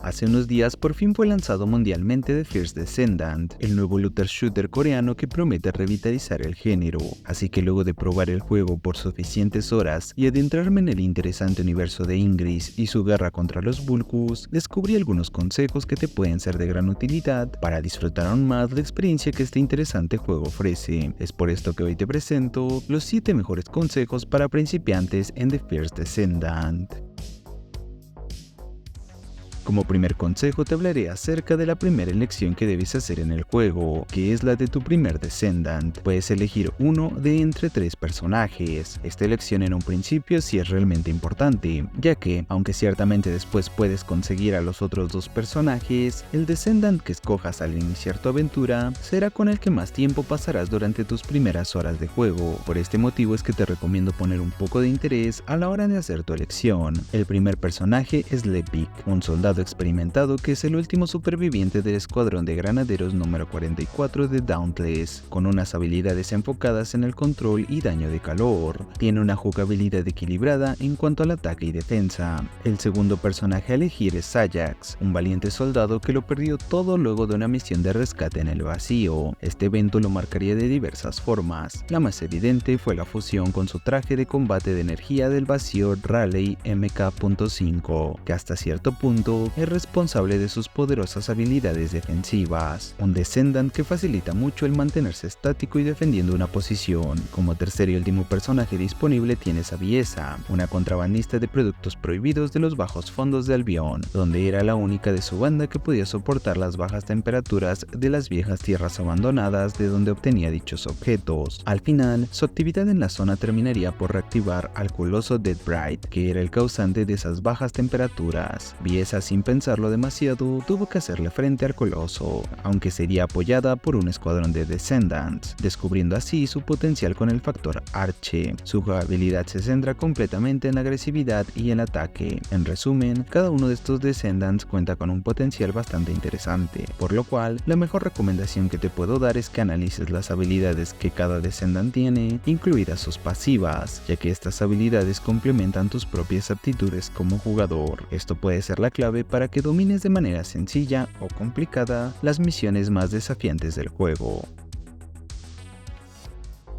Hace unos días por fin fue lanzado mundialmente The First Descendant, el nuevo looter shooter coreano que promete revitalizar el género, así que luego de probar el juego por suficientes horas y adentrarme en el interesante universo de Ingress y su guerra contra los Vulgus, descubrí algunos consejos que te pueden ser de gran utilidad para disfrutar aún más la experiencia que este interesante juego ofrece. Es por esto que hoy te presento los 7 mejores consejos para principiantes en The First Descendant. Como primer consejo te hablaré acerca de la primera elección que debes hacer en el juego, que es la de tu primer Descendant. Puedes elegir uno de entre 3 personajes. Esta elección en un principio sí es realmente importante, ya que, aunque ciertamente después puedes conseguir a los otros 2 personajes, el Descendant que escojas al iniciar tu aventura será con el que más tiempo pasarás durante tus primeras horas de juego. Por este motivo es que te recomiendo poner un poco de interés a la hora de hacer tu elección. El primer personaje es Lepik, un soldado experimentado que es el último superviviente del escuadrón de granaderos número 44 de Dauntless, con unas habilidades enfocadas en el control y daño de calor. Tiene una jugabilidad equilibrada en cuanto al ataque y defensa. El segundo personaje a elegir es Ajax, un valiente soldado que lo perdió todo luego de una misión de rescate en el vacío. Este evento lo marcaría de diversas formas. La más evidente fue la fusión con su traje de combate de energía del vacío Raleigh MK.5, que hasta cierto punto es responsable de sus poderosas habilidades defensivas. Un Descendant que facilita mucho el mantenerse estático y defendiendo una posición. Como tercer y último personaje disponible tienes a Viesa, una contrabandista de productos prohibidos de los bajos fondos de Albion, donde era la única de su banda que podía soportar las bajas temperaturas de las viejas tierras abandonadas de donde obtenía dichos objetos. Al final, su actividad en la zona terminaría por reactivar al coloso Deadbright, que era el causante de esas bajas temperaturas. Viesa, sin pensarlo demasiado, tuvo que hacerle frente al coloso, aunque sería apoyada por un escuadrón de Descendants, descubriendo así su potencial con el factor Arche. Su jugabilidad se centra completamente en la agresividad y el ataque. En resumen, cada uno de estos Descendants cuenta con un potencial bastante interesante, por lo cual la mejor recomendación que te puedo dar es que analices las habilidades que cada Descendant tiene, incluidas sus pasivas, ya que estas habilidades complementan tus propias aptitudes como jugador. Esto puede ser la clave para que domines de manera sencilla o complicada las misiones más desafiantes del juego.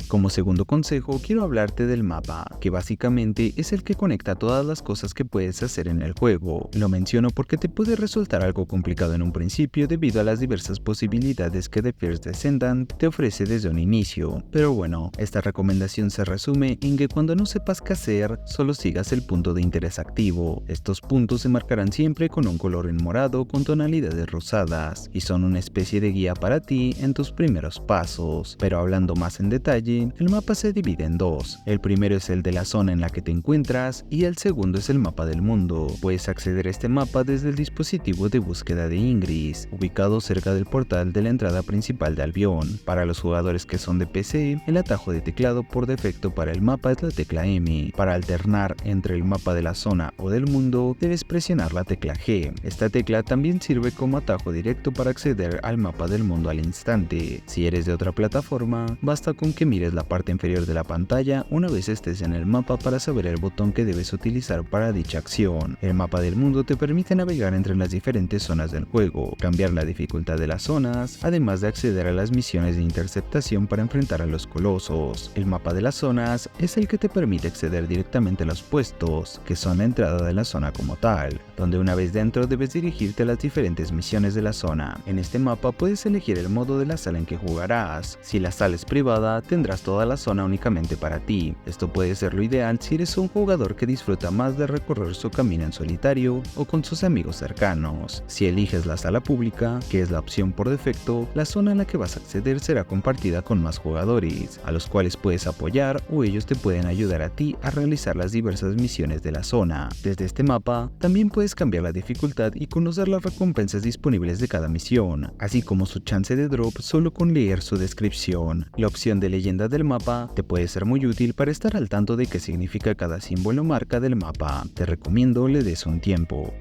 Como segundo consejo, quiero hablarte del mapa, que básicamente es el que conecta todas las cosas que puedes hacer en el juego. Lo menciono porque te puede resultar algo complicado en un principio debido a las diversas posibilidades que The First Descendant te ofrece desde un inicio. Pero bueno, esta recomendación se resume en que cuando no sepas qué hacer, solo sigas el punto de interés activo. Estos puntos se marcarán siempre con un color en morado con tonalidades rosadas, y son una especie de guía para ti en tus primeros pasos. Pero hablando más en detalle, el mapa se divide en 2. El primero es el de la zona en la que te encuentras y el segundo es el mapa del mundo. Puedes acceder a este mapa desde el dispositivo de búsqueda de Ingress, ubicado cerca del portal de la entrada principal de Albion. Para los jugadores que son de PC, el atajo de teclado por defecto para el mapa es la tecla M. Para alternar entre el mapa de la zona o del mundo, debes presionar la tecla G. Esta tecla también sirve como atajo directo para acceder al mapa del mundo al instante. Si eres de otra plataforma, basta con que mires la parte inferior de la pantalla una vez estés en el mapa para saber el botón que debes utilizar para dicha acción. El mapa del mundo te permite navegar entre las diferentes zonas del juego, cambiar la dificultad de las zonas, además de acceder a las misiones de interceptación para enfrentar a los colosos. El mapa de las zonas es el que te permite acceder directamente a los puestos, que son la entrada de la zona como tal, donde una vez dentro debes dirigirte a las diferentes misiones de la zona. En este mapa puedes elegir el modo de la sala en que jugarás. Si la sala es privada, tendrás toda la zona únicamente para ti. Esto puede ser lo ideal si eres un jugador que disfruta más de recorrer su camino en solitario o con sus amigos cercanos. Si eliges la sala pública, que es la opción por defecto, la zona en la que vas a acceder será compartida con más jugadores, a los cuales puedes apoyar o ellos te pueden ayudar a ti a realizar las diversas misiones de la zona. Desde este mapa, también puedes cambiar la dificultad y conocer las recompensas disponibles de cada misión, así como su chance de drop solo con leer su descripción. La opción de leyenda del mapa te puede ser muy útil para estar al tanto de qué significa cada símbolo o marca del mapa. Te recomiendo le des un tiempo.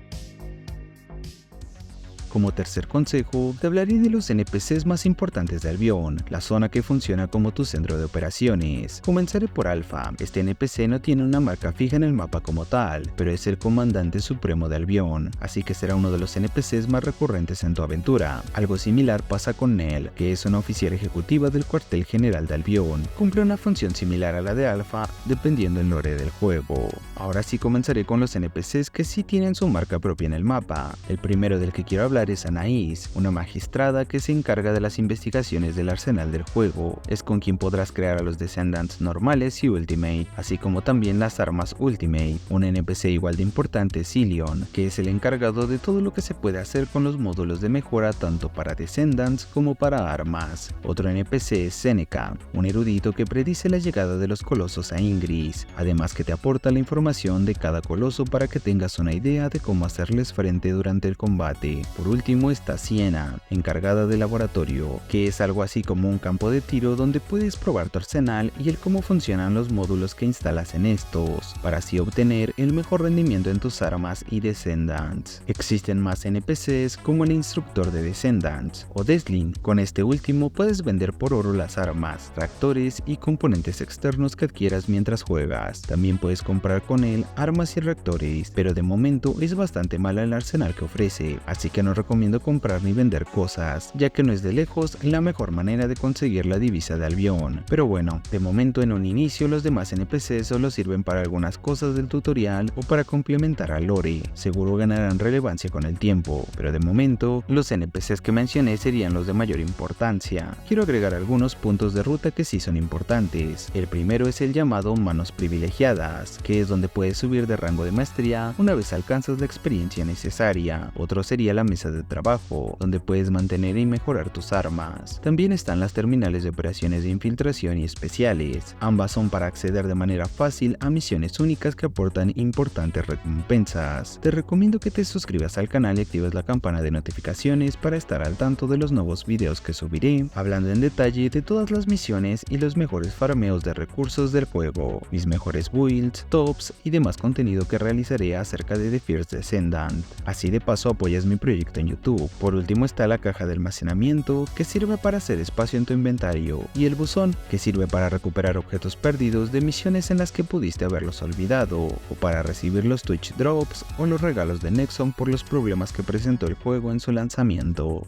Como tercer consejo, te hablaré de los NPCs más importantes de Albion, la zona que funciona como tu centro de operaciones. Comenzaré por Alpha. Este NPC no tiene una marca fija en el mapa como tal, pero es el comandante supremo de Albion, así que será uno de los NPCs más recurrentes en tu aventura. Algo similar pasa con Nell, que es una oficial ejecutiva del cuartel general de Albion. Cumple una función similar a la de Alpha, dependiendo del lore del juego. Ahora sí comenzaré con los NPCs que sí tienen su marca propia en el mapa. El primero del que quiero hablar es Anais, una magistrada que se encarga de las investigaciones del arsenal del juego. Es con quien podrás crear a los Descendants normales y Ultimate, así como también las armas Ultimate. Un NPC igual de importante es Ilion, que es el encargado de todo lo que se puede hacer con los módulos de mejora tanto para Descendants como para armas. Otro NPC es Seneca, un erudito que predice la llegada de los colosos a Ingris, además que te aporta la información de cada coloso para que tengas una idea de cómo hacerles frente durante el combate. Por último está Siena, encargada del laboratorio, que es algo así como un campo de tiro donde puedes probar tu arsenal y el cómo funcionan los módulos que instalas en estos, para así obtener el mejor rendimiento en tus armas y Descendants. Existen más NPCs como el instructor de Descendants o Deslin. Con este último puedes vender por oro las armas, reactores y componentes externos que adquieras mientras juegas. También puedes comprar con él armas y reactores, pero de momento es bastante mala el arsenal que ofrece, así que no recomiendo comprar ni vender cosas, ya que no es de lejos la mejor manera de conseguir la divisa de Albion. Pero bueno, de momento en un inicio los demás NPCs solo sirven para algunas cosas del tutorial o para complementar al lore. Seguro ganarán relevancia con el tiempo, pero de momento los NPCs que mencioné serían los de mayor importancia. Quiero agregar algunos puntos de ruta que sí son importantes. El primero es el llamado Manos Privilegiadas, que es donde puedes subir de rango de maestría una vez alcanzas la experiencia necesaria. Otro sería la mesa de trabajo, donde puedes mantener y mejorar tus armas. También están las terminales de operaciones de infiltración y especiales. Ambas son para acceder de manera fácil a misiones únicas que aportan importantes recompensas. Te recomiendo que te suscribas al canal y actives la campana de notificaciones para estar al tanto de los nuevos videos que subiré, hablando en detalle de todas las misiones y los mejores farmeos de recursos del juego, mis mejores builds, tops y demás contenido que realizaré acerca de The First Descendant. Así de paso apoyas mi proyecto en YouTube. Por último está la caja de almacenamiento, que sirve para hacer espacio en tu inventario, y el buzón, que sirve para recuperar objetos perdidos de misiones en las que pudiste haberlos olvidado, o para recibir los Twitch Drops o los regalos de Nexon por los problemas que presentó el juego en su lanzamiento.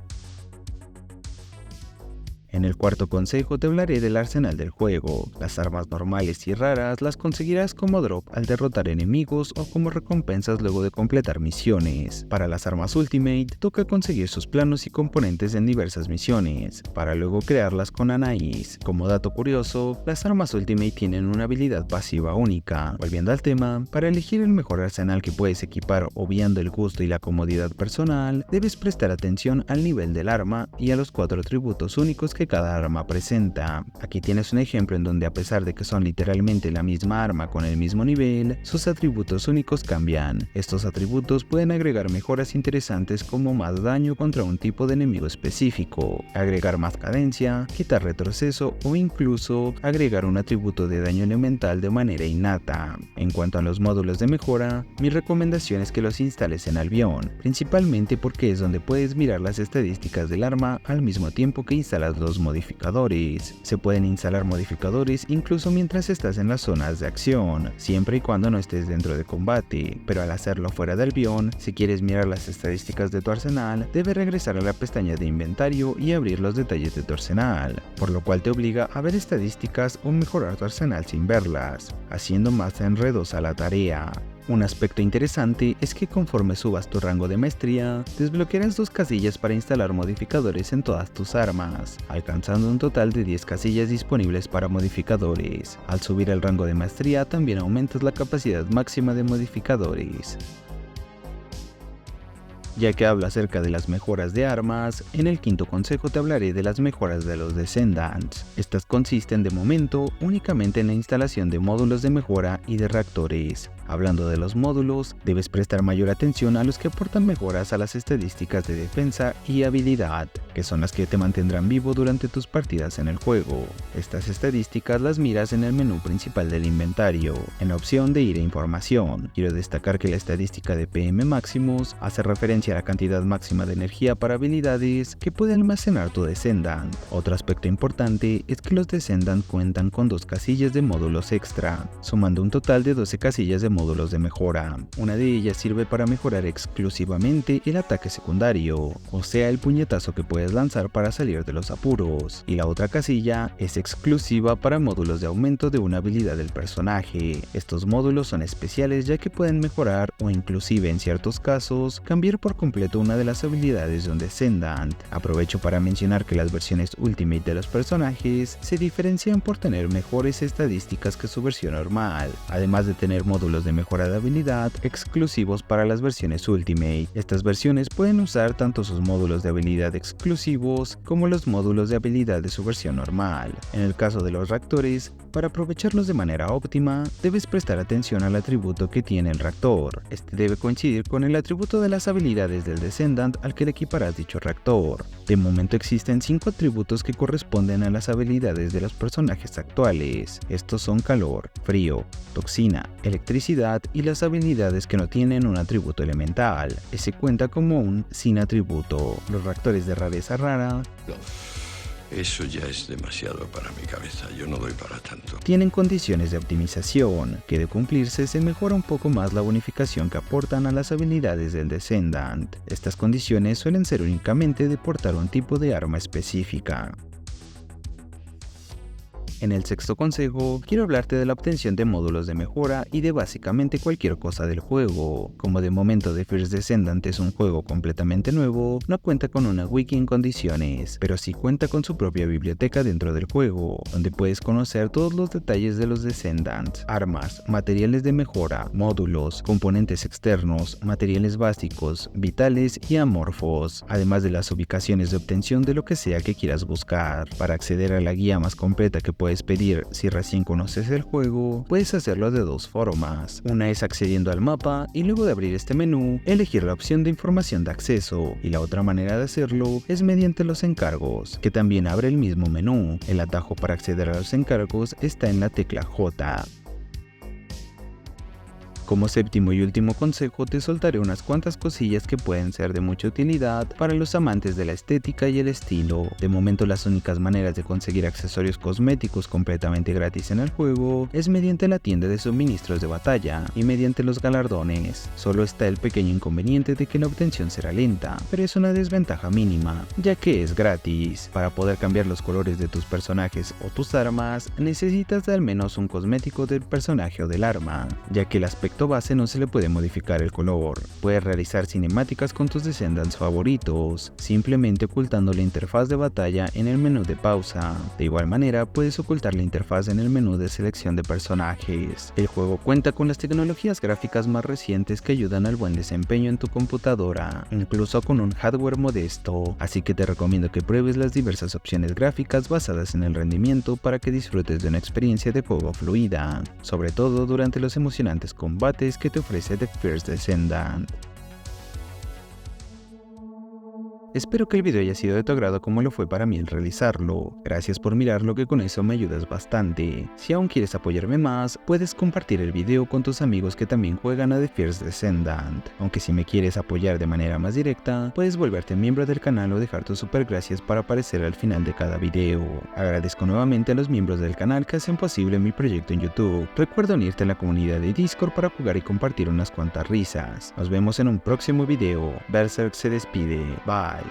En el cuarto consejo te hablaré del arsenal del juego. Las armas normales y raras las conseguirás como drop al derrotar enemigos o como recompensas luego de completar misiones. Para las armas Ultimate toca conseguir sus planos y componentes en diversas misiones, para luego crearlas con Anais. Como dato curioso, las armas Ultimate tienen una habilidad pasiva única. Volviendo al tema, para elegir el mejor arsenal que puedes equipar obviando el gusto y la comodidad personal, debes prestar atención al nivel del arma y a los 4 atributos únicos que cada arma presenta. Aquí tienes un ejemplo en donde, a pesar de que son literalmente la misma arma con el mismo nivel, sus atributos únicos cambian. Estos atributos pueden agregar mejoras interesantes como más daño contra un tipo de enemigo específico, agregar más cadencia, quitar retroceso o incluso agregar un atributo de daño elemental de manera innata. En cuanto a los módulos de mejora, mi recomendación es que los instales en Albion, principalmente porque es donde puedes mirar las estadísticas del arma al mismo tiempo que instalas los modificadores. Se pueden instalar modificadores incluso mientras estás en las zonas de acción, siempre y cuando no estés dentro de combate, pero al hacerlo fuera de Albion, si quieres mirar las estadísticas de tu arsenal, debes regresar a la pestaña de inventario y abrir los detalles de tu arsenal, por lo cual te obliga a ver estadísticas o mejorar tu arsenal sin verlas, haciendo más enredosa la tarea. Un aspecto interesante es que conforme subas tu rango de maestría, desbloquearás 2 casillas para instalar modificadores en todas tus armas, alcanzando un total de 10 casillas disponibles para modificadores. Al subir el rango de maestría también aumentas la capacidad máxima de modificadores. Ya que hablo acerca de las mejoras de armas, en el quinto consejo te hablaré de las mejoras de los Descendants. Estas consisten de momento únicamente en la instalación de módulos de mejora y de reactores. Hablando de los módulos, debes prestar mayor atención a los que aportan mejoras a las estadísticas de defensa y habilidad, que son las que te mantendrán vivo durante tus partidas en el juego. Estas estadísticas las miras en el menú principal del inventario, en la opción de ir a información. Quiero destacar que la estadística de PM máximos hace referencia a la cantidad máxima de energía para habilidades que puede almacenar tu Descendant. Otro aspecto importante es que los Descendant cuentan con 2 casillas de módulos extra, sumando un total de 12 casillas de módulos de mejora. Una de ellas sirve para mejorar exclusivamente el ataque secundario, o sea el puñetazo que puedes lanzar para salir de los apuros, y la otra casilla es exclusiva para módulos de aumento de una habilidad del personaje. Estos módulos son especiales ya que pueden mejorar o inclusive en ciertos casos cambiar por completo una de las habilidades de un Descendant. Aprovecho para mencionar que las versiones Ultimate de los personajes se diferencian por tener mejores estadísticas que su versión normal, además de tener módulos de mejora de habilidad exclusivos para las versiones Ultimate. Estas versiones pueden usar tanto sus módulos de habilidad exclusivos como los módulos de habilidad de su versión normal. En el caso de los reactores, para aprovecharlos de manera óptima, debes prestar atención al atributo que tiene el reactor. Este debe coincidir con el atributo de las habilidades del Descendant al que le equiparás dicho reactor. De momento existen 5 atributos que corresponden a las habilidades de los personajes actuales. Estos son calor, frío, toxina, electricidad y las habilidades que no tienen un atributo elemental. Ese cuenta como un sin atributo. Los reactores de rareza rara Eso ya es demasiado para mi cabeza, yo no doy para tanto. tienen condiciones de optimización, que de cumplirse se mejora un poco más la bonificación que aportan a las habilidades del Descendant. Estas condiciones suelen ser únicamente de portar un tipo de arma específica. En el sexto consejo, quiero hablarte de la obtención de módulos de mejora y de básicamente cualquier cosa del juego. Como de momento The First Descendant es un juego completamente nuevo, no cuenta con una wiki en condiciones, pero sí cuenta con su propia biblioteca dentro del juego, donde puedes conocer todos los detalles de los Descendants, armas, materiales de mejora, módulos, componentes externos, materiales básicos, vitales y amorfos, además de las ubicaciones de obtención de lo que sea que quieras buscar. Para acceder a la guía más completa que puedes pedir si recién conoces el juego, puedes hacerlo de 2 formas. Una es accediendo al mapa y luego de abrir este menú, elegir la opción de información de acceso, y la otra manera de hacerlo es mediante los encargos, que también abre el mismo menú. El atajo para acceder a los encargos está en la tecla J. Como séptimo y último consejo, te soltaré unas cuantas cosillas que pueden ser de mucha utilidad para los amantes de la estética y el estilo. De momento, las únicas maneras de conseguir accesorios cosméticos completamente gratis en el juego es mediante la tienda de suministros de batalla y mediante los galardones. Solo está el pequeño inconveniente de que la obtención será lenta, pero es una desventaja mínima, ya que es gratis. Para poder cambiar los colores de tus personajes o tus armas, necesitas de al menos un cosmético del personaje o del arma, ya que el aspecto base no se le puede modificar el color. Puedes realizar cinemáticas con tus Descendants favoritos, simplemente ocultando la interfaz de batalla en el menú de pausa. De igual manera, puedes ocultar la interfaz en el menú de selección de personajes. El juego cuenta con las tecnologías gráficas más recientes que ayudan al buen desempeño en tu computadora, incluso con un hardware modesto, así que te recomiendo que pruebes las diversas opciones gráficas basadas en el rendimiento para que disfrutes de una experiencia de juego fluida, sobre todo durante los emocionantes combates que te ofrece The First Descendant. Espero que el video haya sido de tu agrado como lo fue para mí el realizarlo. Gracias por mirarlo, que con eso me ayudas bastante. Si aún quieres apoyarme más, puedes compartir el video con tus amigos que también juegan a The First Descendant. Aunque si me quieres apoyar de manera más directa, puedes volverte miembro del canal o dejar tus super gracias para aparecer al final de cada video. Agradezco nuevamente a los miembros del canal que hacen posible mi proyecto en YouTube. Recuerda unirte a la comunidad de Discord para jugar y compartir unas cuantas risas. Nos vemos en un próximo video. Berserk se despide. Bye.